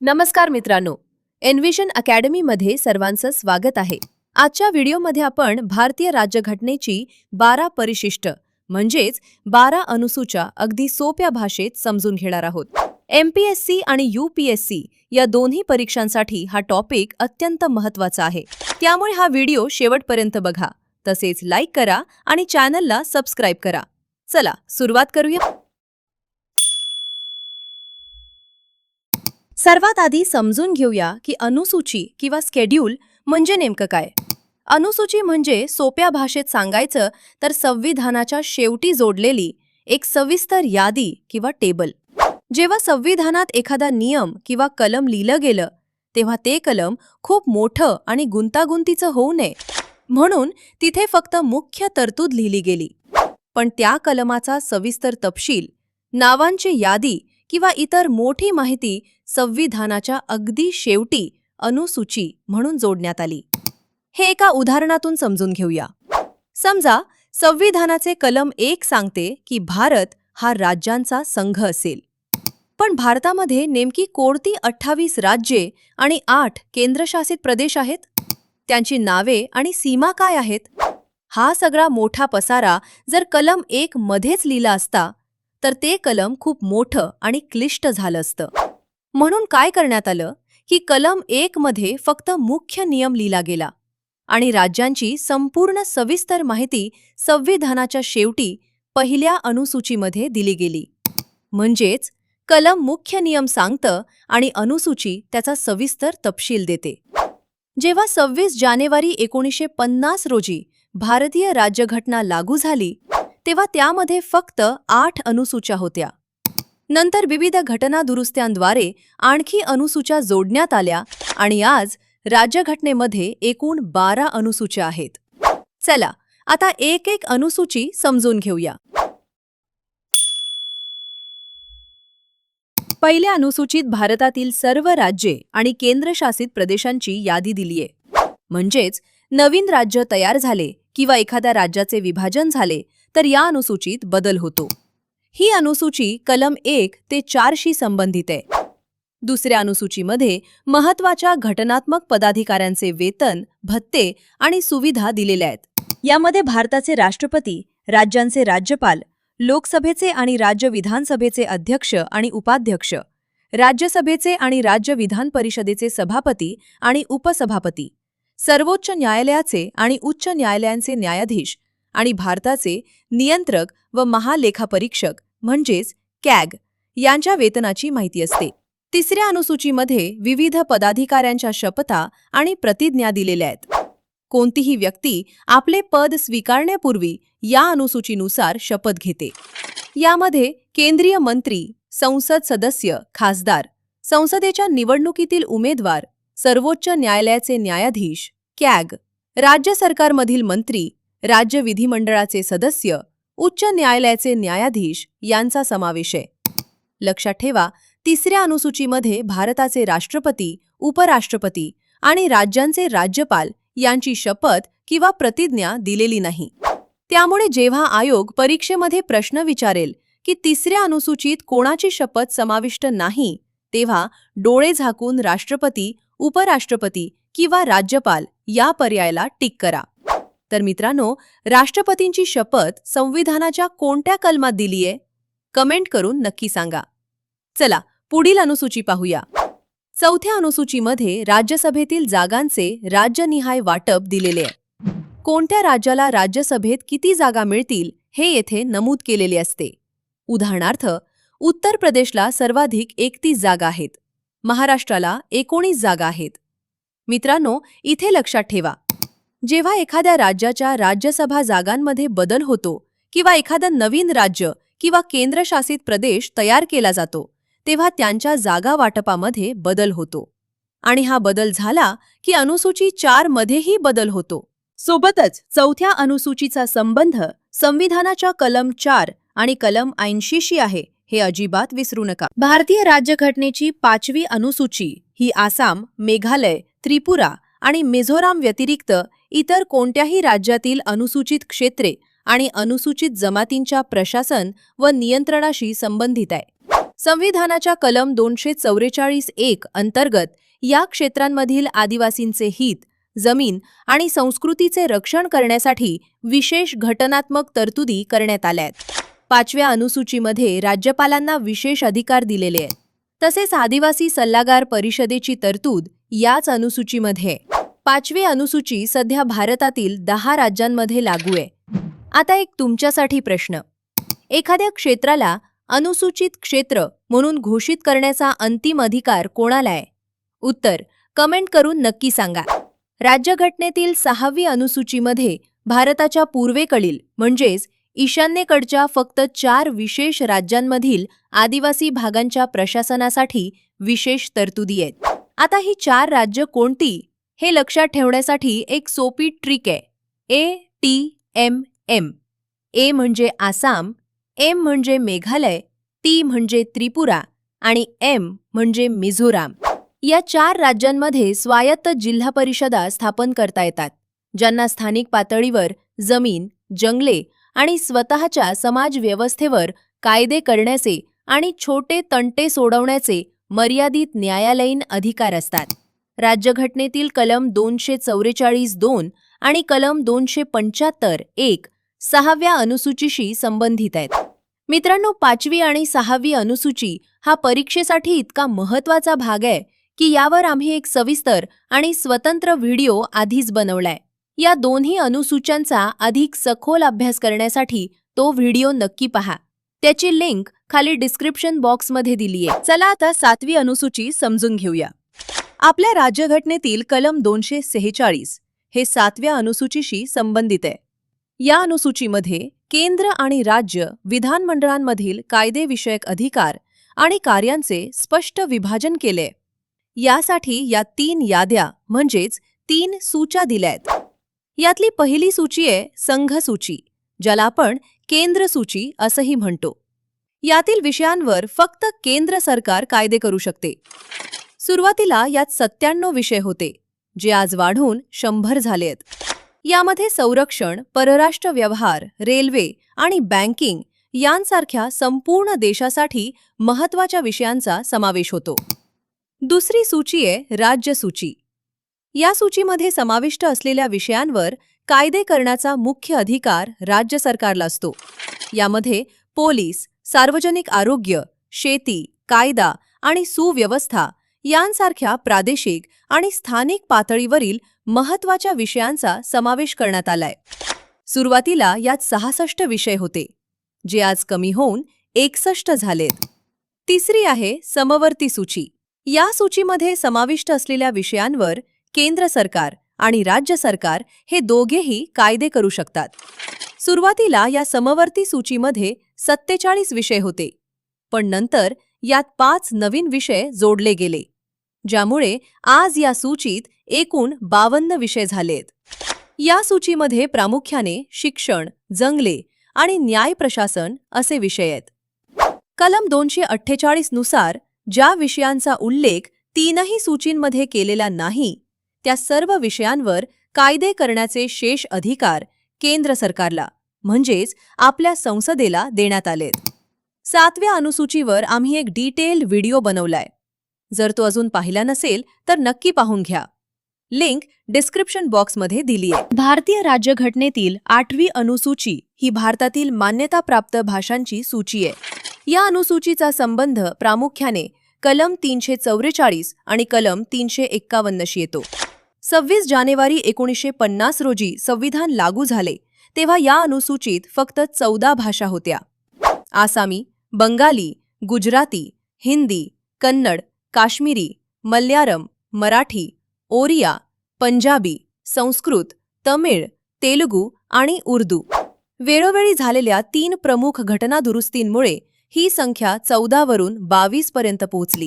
नमस्कार मित्रांनो, एनव्हिजन अकॅडमीमध्ये सर्वांचं स्वागत आहे. आजच्या व्हिडिओमध्ये आपण भारतीय राज्यघटनेची 12 परिशिष्ट म्हणजेच 12 अनुसूच्या अगदी सोप्या भाषेत समजून घेणार आहोत. एमपीएससी आणि यूपीएससी या दोन्ही परीक्षांसाठी हा टॉपिक अत्यंत महत्त्वाचा आहे. त्यामुळे हा व्हिडिओ शेवटपर्यंत बघा, तसेच लाईक करा आणि चॅनलला सबस्क्राईब करा. चला सुरुवात करूया. सर्वात आधी समजून घेऊया की अनुसूची किंवा स्केड्यूल म्हणजे नेमकं काय. अनुसूची म्हणजे सोप्या भाषेत सांगायचं तर संविधानाच्या शेवटी जोडलेली एक सविस्तर यादी किंवा टेबल. जेव्हा संविधानात एखादा नियम किंवा कलम लिहिलं गेलं तेव्हा ते कलम खूप मोठं आणि गुंतागुंतीचं होऊ नये म्हणून तिथे फक्त मुख्य तरतूद लिहिली गेली. पण त्या कलमाचा सविस्तर तपशील, नावांची यादी किंवा इतर मोठी माहिती संविधानाच्या अगदी शेवटी अनुसूची म्हणून जोडण्यात आली. हे एका उदाहरणातून समजून घेऊया. समजा संविधानाचे कलम 1 सांगते की भारत हा राज्यांचा संघ असेल. पण भारतामध्ये नेमकी कोणती 28 राज्ये आणि 8 केंद्रशासित प्रदेश आहेत? त्यांची नावे आणि सीमा काय आहेत? हा सगळा मोठा पसारा जर कलम 1 मध्येच लिहिला असता तर ते कलम खूप मोठं आणि क्लिष्ट झालं असतं. म्हणून काय करण्यात आलं की कलम 1 मध्ये फक्त मुख्य नियम लिहिला गेला आणि राज्यांची संपूर्ण सविस्तर माहिती संविधानाच्या शेवटी पहिल्या अनुसूचीमध्ये दिली गेली. म्हणजेच कलम मुख्य नियम सांगतं आणि अनुसूची त्याचा सविस्तर तपशील देते. जेव्हा 26 जानेवारी 1950 रोजी भारतीय राज्यघटना लागू झाली तेव्हा त्यामध्ये फक्त 8 अनुसूच्या होत्या. नंतर विविध घटना दुरुस्त्यांद्वारे आणखी अनुसूच्या जोडण्यात आल्या आणि आज राज्यघटनेमध्ये एकूण 12 अनुसूच्या आहेत. चला आता एक एक अनुसूची समजून घेऊया. पहिल्या अनुसूचीत भारतातील सर्व राज्ये आणि केंद्रशासित प्रदेशांची यादी दिलीये. म्हणजेच नवीन राज्य तयार झाले किंवा एखाद्या राज्याचे विभाजन झाले तर या अनुसूचीत बदल होतो. ही अनुसूची कलम 1 ते 4 शी संबंधित आहे. दुसऱ्या अनुसूचीमध्ये महत्त्वाच्या घटनात्मक पदाधिकाऱ्यांचे वेतन, भत्ते आणि सुविधा दिलेल्या आहेत. यामध्ये भारताचे राष्ट्रपती, राज्यांचे राज्यपाल, लोकसभेचे आणि राज्य विधानसभेचे अध्यक्ष आणि उपाध्यक्ष, राज्यसभेचे आणि राज्य विधान परिषदेचे सभापती आणि उपसभापती, सर्वोच्च न्यायालयाचे आणि उच्च न्यायालयांचे न्यायाधीश आणि भारताचे नियंत्रक व महालेखापरीक्षक म्हणजेच कॅग यांच्या वेतनाची माहिती असते. तिसऱ्या अनुसूचीमध्ये विविध पदाधिकाऱ्यांच्या शपथा आणि प्रतिज्ञा दिलेल्या आहेत. कोणतीही व्यक्ती आपले पद स्वीकारण्यापूर्वी या अनुसूचीनुसार शपथ घेते. यामध्ये केंद्रीय मंत्री, संसद सदस्य, खासदार, संसदेच्या निवडणुकीतील उमेदवार, सर्वोच्च न्यायालयाचे न्यायाधीश, कॅग, राज्य सरकारमधील मंत्री, राज्य विधिमंडळाचे सदस्य, उच्च न्यायालयाचे न्यायाधीश यांचा समावेश आहे. लक्षात ठेवा, तिसऱ्या अनुसूचीमध्ये भारताचे राष्ट्रपती, उपराष्ट्रपती आणि राज्यांचे राज्यपाल यांची शपथ किंवा प्रतिज्ञा दिलेली नाही. त्यामुळे जेव्हा आयोग परीक्षेमध्ये प्रश्न विचारेल की तिसऱ्या अनुसूचीत कोणाची शपथ समाविष्ट नाही, तेव्हा डोळे झाकून राष्ट्रपती, उपराष्ट्रपती किंवा राज्यपाल या पर्यायाला टिक करा. तर मित्रांनो, राष्ट्रपतींची शपथ संविधानाच्या कोणत्या कलमात दिलीये? कमेंट करून नक्की सांगा. चला पुढील अनुसूची पाहूया. चौथ्या अनुसूचीमध्ये राज्यसभेतील जागांचे राज्यनिहाय वाटप दिलेले आहे. कोणत्या राज्याला राज्यसभेत किती जागा मिळतील हे येथे नमूद केलेले असते. उदाहरणार्थ, उत्तर प्रदेशला सर्वाधिक 31 जागा आहेत, महाराष्ट्राला 19 जागा आहेत. मित्रांनो, इथे लक्षात ठेवा, जेव्हा एखाद्या राज्याच्या राज्यसभा जागांमध्ये बदल होतो किंवा एखादं नवीन राज्य किंवा केंद्रशासित प्रदेश तयार केला जातो तेव्हा त्यांच्या जागा वाटपामध्ये बदल होतो आणि हा बदल झाला की अनुसूची 4 मध्येही बदल होतो. सोबतच चौथ्या अनुसूचीचा संबंध संविधानाच्या कलम 4 आणि कलम 80 शी आहे, हे अजिबात विसरू नका. भारतीय राज्यघटनेची 5वी अनुसूची ही आसाम, मेघालय, त्रिपुरा आणि मिझोराम व्यतिरिक्त इतर कोणत्याही राज्यातील अनुसूचित क्षेत्रे आणि अनुसूचित जमातींच्या प्रशासन व नियंत्रणाशी संबंधित आहे. संविधानाच्या कलम 244(1) अंतर्गत या क्षेत्रांमधील आदिवासींचे हित, जमीन आणि संस्कृतीचे रक्षण करण्यासाठी विशेष घटनात्मक तरतुदी करण्यात आल्या आहेत. 5व्या अनुसूचीमध्ये राज्यपालांना विशेष अधिकार दिलेले आहेत. तसेच आदिवासी सल्लागार परिषदेची तरतूद याच अनुसूचीमध्ये आहे. 5वी अनुसूची सध्या भारतातील 10 राज्यांमध्ये लागू आहे. आता एक तुमच्यासाठी प्रश्न. एखाद्या क्षेत्राला अनुसूचित क्षेत्र म्हणून घोषित करण्याचा अंतिम अधिकार कोणाला आहे? उत्तर कमेंट करून नक्की सांगा. राज्यघटनेतील 6वी अनुसूचीमध्ये भारताच्या पूर्वेकडील म्हणजेच ईशान्येकडच्या फक्त 4 विशेष राज्यांमधील आदिवासी भागांच्या प्रशासनासाठी विशेष तरतुदी आहेत. आता ही 4 राज्य कोणती हे लक्षात ठेवण्यासाठी एक सोपी ट्रिक आहे. ATMM. ए म्हणजे आसाम, एम म्हणजे मेघालय, टी म्हणजे त्रिपुरा आणि एम म्हणजे मिझोराम. या 4 राज्यांमध्ये स्वायत्त जिल्हा परिषदा स्थापन करता येतात, ज्यांना स्थानिक पातळीवर जमीन, जंगले आणि स्वतःच्या समाज व्यवस्थेवर कायदे करण्याचे आणि छोटे तंटे सोडवण्याचे मर्यादित न्यायालयीन अधिकार असतात. राज्यघटनेतील कलम 244(2) आणि कलम 275(1) 6व्या अनुसूचीशी संबंधित आहेत. मित्रांनो, 5वी आणि 6वी अनुसूची हा परीक्षेसाठी इतका महत्त्वाचा भाग आहे की यावर आम्ही एक सविस्तर आणि स्वतंत्र व्हिडिओ आधीच बनवलाय. या दोन्ही अनुसूच्यांचा अधिक सखोल अभ्यास करण्यासाठी तो व्हिडिओ नक्की पहा. त्याची लिंक खाली डिस्क्रिप्शन बॉक्समध्ये दिली आहे. चला आता 7वी अनुसूची समजून घेऊया. आपल्या राज्यघटनेतील कलम 246 हे 7व्या अनुसूचीशी संबंधित आहे. या अनुसूचीमध्ये केंद्र आणि राज्य विधानमंडळांमधील कायदेविषयक अधिकार आणि कार्यांचे स्पष्ट विभाजन केले. यासाठी या 3 याद्या म्हणजेच 3 सूच्या दिल्या आहेत. यातली पहिली सूची आहे संघ सूची, ज्याला आपण केंद्र सूची असंही म्हणतो. यातील विषयांवर फक्त केंद्र सरकार कायदे करू शकते. सुरुवातीला यात 97 विषय होते, जे आज वाढून 100 झाले आहेत. यामध्ये संरक्षण, परराष्ट्र व्यवहार, रेल्वे आणि बँकिंग यांसारख्या संपूर्ण देशासाठी महत्त्वाच्या विषयांचा समावेश होतो. दुसरी सूची आहे राज्य सूची. या सूचीमध्ये समाविष्ट असलेल्या विषयांवर कायदे करण्याचा मुख्य अधिकार राज्य सरकारला असतो. यामध्ये पोलीस, सार्वजनिक आरोग्य, शेती, कायदा आणि सुव्यवस्था यांसारख्या प्रादेशिक आणि स्थानिक पातळीवरील महत्त्वाच्या विषयांचा समावेश करण्यात आलाय. सुरुवातीला यात 66 विषय होते, जे आज कमी होऊन 61 झालेत. तिसरी आहे समवर्ती सूची. या सूचीमध्ये समाविष्ट असलेल्या विषयांवर केंद्र सरकार आणि राज्य सरकार हे दोघेही कायदे करू शकतात. सुरुवातीला या समवर्ती सूचीमध्ये 47 विषय होते, पण नंतर यात 5 नवीन विषय जोडले गेले, ज्यामुळे आज या सूचीत एकूण 52 विषय झालेत. या सूचीमध्ये प्रामुख्याने शिक्षण, जंगले आणि न्याय प्रशासन असे विषय आहेत. कलम 248 नुसार ज्या विषयांचा उल्लेख 3ही सूचींमध्ये केलेला नाही, त्या सर्व विषयांवर कायदे करण्याचे शेष अधिकार केंद्र सरकारला म्हणजेच आपल्या संसदेला देण्यात आलेत. 7व्या अनुसूचीवर आम्ही एक डिटेल्ड व्हिडिओ बनवलाय. जर तो अजून पाहिला नसेल तर नक्की पाहून घ्या. लिंक डिस्क्रिप्शन बॉक्समध्ये दिली आहे. भारतीय राज्यघटनेतील 8वी अनुसूची ही भारतातील मान्यताप्राप्त भाषांची सूची आहे. या अनुसूचीचा संबंध प्रामुख्याने कलम 344 आणि कलम 351 शी येतो. 26 जानेवारी 1950 रोजी संविधान लागू झाले तेव्हा या अनुसूचीत फक्त 14 भाषा होत्या. आसामी, बंगाली, गुजराती, हिंदी, कन्नड, काश्मीरी, मल्याळम, मराठी, ओरिया, पंजाबी, संस्कृत, तमिळ, तेलुगू आणि उर्दू. वेळोवेळी झालेल्या 3 प्रमुख घटनादुरुस्तींमुळे ही संख्या 14 वरून 22 पर्यंत पोहोचली.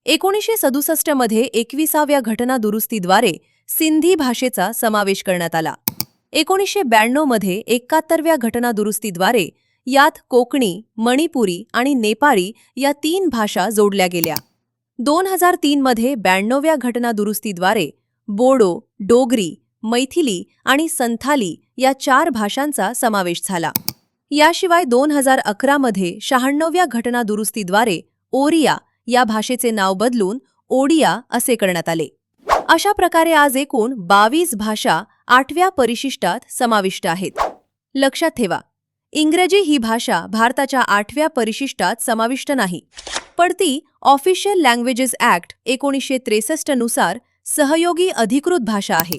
1967 मध्ये 21व्या घटनादुरुस्तीद्वारे सिंधी भाषेचा समावेश करण्यात आला. 1992 मध्ये 71व्या घटनादुरुस्तीद्वारे यात कोकणी, मणिपुरी आणि नेपाळी या 3 भाषा जोडल्या गेल्या. 2003 मध्ये 92व्या घटनादुरुस्तीद्वारे बोडो, डोगरी, मैथिली आणि संथाली या 4 भाषांचा समावेश झाला. याशिवाय 2011 मध्ये 96व्या घटनादुरुस्तीद्वारे ओरिया या भाषेचे नाव बदलून ओडिया असे करण्यात आले. अशा प्रकारे आज एकूण 22 भाषा 8व्या परिशिष्टात समाविष्ट आहेत. लक्षात ठेवा, इंग्रजी ही भाषा भारताच्या 8व्या परिशिष्टात समाविष्ट नाही, पण ती ऑफिशियल लँग्वेजेस ॲक्ट 1963 नुसार सहयोगी अधिकृत भाषा आहे.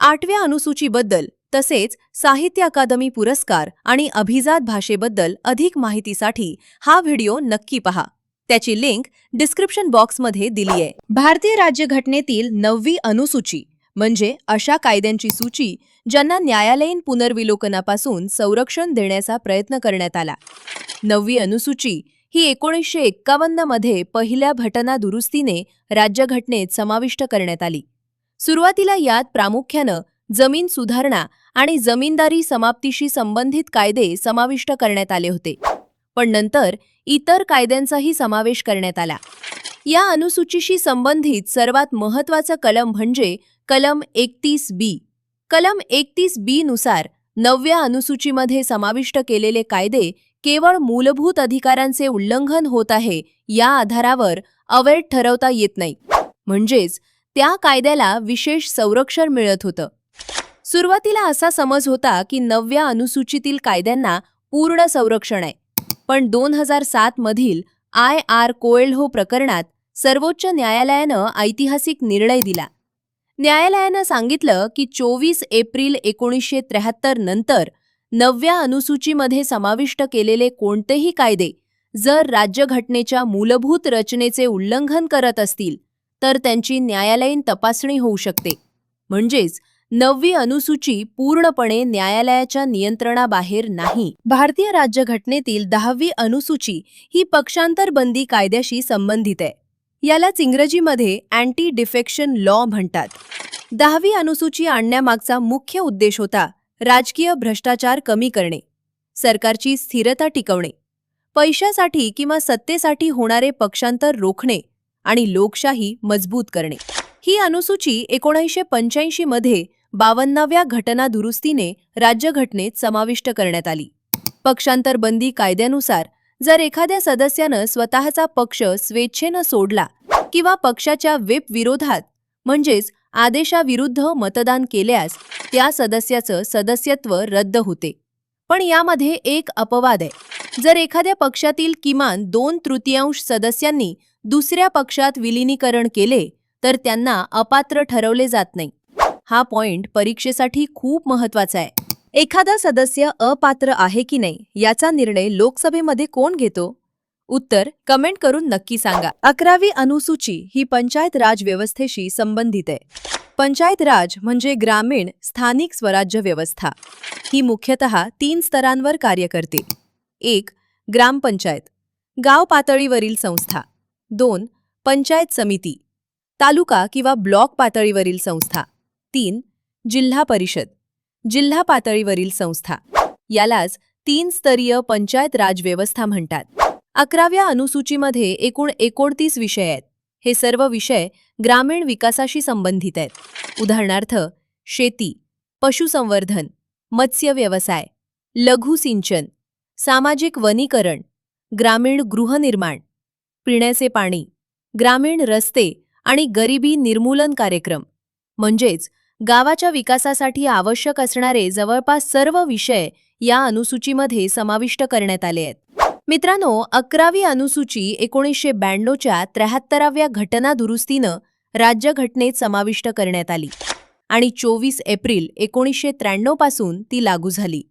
8व्या अनुसूचीबद्दल तसेच साहित्य अकादमी पुरस्कार आणि अभिजात भाषेबद्दल अधिक माहितीसाठी हा व्हिडिओ नक्की पहा. त्याची लिंक डिस्क्रिप्शन बॉक्समध्ये दिली आहे. भारतीय राज्यघटनेतील 9वी अनुसूची म्हणजे अशा कायद्यांची सूची ज्यांना न्यायालयीन पुनर्विलोकनापासून संरक्षण देण्याचा प्रयत्न करण्यात आला. 9वी अनुसूची ही 1951 मध्ये पहिल्या घटना दुरुस्तीने राज्यघटनेत समाविष्ट करण्यात आली. सुरुवातीला यात प्रामुख्यानं जमीन सुधारणा आणि जमीनदारी समाप्तीशी संबंधित कायदे समाविष्ट करण्यात आले होते, पण नंतर इतर कायद्यांचाही समावेश करण्यात आला. या अनुसूचीशी संबंधित सर्वात महत्त्वाचं कलम म्हणजे कलम 31B. कलम 31B नुसार 9व्या अनुसूचीमध्ये समाविष्ट केलेले कायदे केवळ मूलभूत अधिकारांचे उल्लंघन होत आहे या आधारावर अवैध ठरवता येत नाही, म्हणजेच त्या कायद्याला विशेष संरक्षण मिळत होतं. सुरुवातीला असा समज होता की 9व्या अनुसूचीतील कायद्यांना पूर्ण संरक्षण आहे, पण 2007 मधील IR कोएल्हो प्रकरणात सर्वोच्च न्यायालयानं ऐतिहासिक निर्णय दिला. न्यायालयानं सांगितलं की 24 एप्रिल 1973 नंतर 9व्या अनुसूचीमध्ये समाविष्ट केलेले कोणतेही कायदे जर राज्यघटनेच्या मूलभूत रचनेचे उल्लंघन करत असतील तर त्यांची न्यायालयीन तपासणी होऊ शकते. म्हणजेच 9वी अनुसूची पूर्णपणे न्यायालयाच्या नियंत्रणाबाहेर नाही. भारतीय राज्यघटनेतील 10वी अनुसूची ही पक्षांतर बंदी कायद्याशी संबंधित आहे. यालाच इंग्रजीमध्ये अँटी डिफेक्शन लॉ म्हणतात. 10वी अनुसूची आणण्यामागचा मुख्य उद्देश होता राजकीय भ्रष्टाचार कमी करणे, सरकारची स्थिरता टिकवणे, पैशासाठी किंवा सत्तेसाठी होणारे पक्षांतर रोखणे आणि लोकशाही मजबूत करणे. ही अनुसूची 1985 मध्ये 52व्या घटना दुरुस्तीने राज्यघटनेत समाविष्ट करण्यात आली. पक्षांतर बंदी कायद्यानुसार जर एखाद्या सदस्यानं स्वतःचा पक्ष स्वेच्छेनं सोडला किंवा पक्षाच्या व्हीप विरोधात म्हणजेच आदेशाविरुद्ध मतदान केल्यास त्या सदस्याचं सदस्यत्व रद्द होते. पण यामध्ये एक अपवाद आहे. जर एखाद्या पक्षातील किमान 2/3 सदस्यांनी दुसऱ्या पक्षात विलीनीकरण केले तर त्यांना अपात्र ठरवले जात नाही. हा पॉइंट परीक्षेसाठी खूप महत्त्वाचा आहे. एखादा सदस्य अपात्र आहे की नाही याचा निर्णय लोकसभेमध्ये कोण घेतो? उत्तर कमेंट करून नक्की सांगा. 11वी अनुसूची ही पंचायत राज व्यवस्थेशी संबंधित आहे. पंचायत राज म्हणजे ग्रामीण स्थानिक स्वराज्य व्यवस्था. ही मुख्यतः 3 स्तरांवर कार्य करते. 1. ग्रामपंचायत, गाव पातळीवरील संस्था. 2. पंचायत समिती, तालुका किंवा ब्लॉक पातळीवरील संस्था. 3. जिल्हा परिषद, जिल्हा पातळीवरील संस्था. यालाच 3 स्तरीय पंचायत राज व्यवस्था म्हणतात. 11व्या अनुसूचीमध्ये एकूण 29 विषय आहेत. हे सर्व विषय ग्रामीण विकासाशी संबंधित आहेत. उदाहरणार्थ शेती, पशुसंवर्धन, मत्स्य व्यवसाय, लघु सिंचन, सामाजिक वनीकरण, ग्रामीण गृहनिर्माण, पिण्याचे पाणी, ग्रामीण रस्ते आणि गरिबी निर्मूलन कार्यक्रम. म्हणजेच गावाच्या विकासासाठी आवश्यक असणारे जवळपास सर्व विषय या अनुसूचीमध्ये समाविष्ट करण्यात आले आहेत. मित्रांनो, 11वी अनुसूची 1992च्या 73व्या घटना दुरुस्तीनं राज्यघटनेत समाविष्ट करण्यात आली आणि 24 एप्रिल 1993 पासून ती लागू झाली.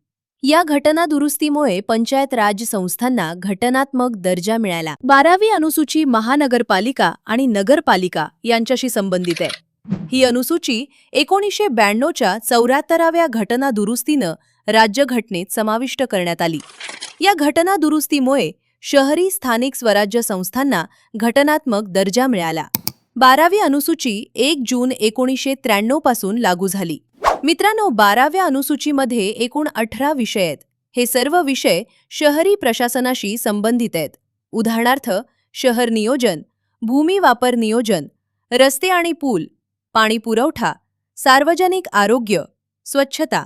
या घटना दुरुस्तीमुळे पंचायत राज संस्थांना घटनात्मक दर्जा मिळाला. 12वी अनुसूची महानगरपालिका आणि नगरपालिका यांच्याशी संबंधित आहे. ही अनुसूची 1992च्या 74व्या घटना दुरुस्तीनं राज्यघटनेत समाविष्ट करण्यात आली. या घटना दुरुस्तीमुळे शहरी स्थानिक स्वराज्य संस्थांना घटनात्मक दर्जा मिळाला. 12वी अनुसूची 1 जून 1993 पासून लागू झाली. मित्रांनो, 12व्या अनुसूचीमध्ये एकूण 18 विषय आहेत. हे सर्व विषय शहरी प्रशासनाशी संबंधित आहेत. उदाहरणार्थ शहर नियोजन, भूमी वापर नियोजन, रस्ते आणि पूल, पाणी पुरवठा, सार्वजनिक आरोग्य, स्वच्छता,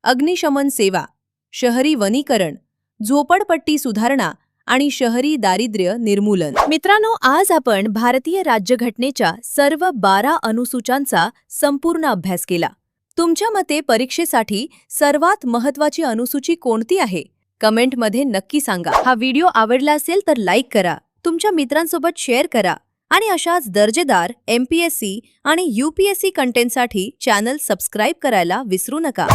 अग्निशमन सेवा, शहरी वनीकरण, झोपडपट्टी सुधारणा आणि शहरी दारिद्र्य निर्मूलन. मित्रांनो, आज आपण भारतीय राज्यघटनेच्या सर्व 12 अनुसूच्यांचा संपूर्ण अभ्यास केला. तुमच्या मते परीक्षेसाठी सर्वात महत्त्वाची अनुसूची कोणती आहे? कमेंटमध्ये नक्की सांगा. हा व्हिडिओ आवडला असेल तर लाईक करा, तुमच्या मित्रांसोबत शेअर करा आणि अशाच दर्जेदार MPSC आणि UPSC कंटेंटसाठी चॅनल सबस्क्राईब करायला विसरू नका.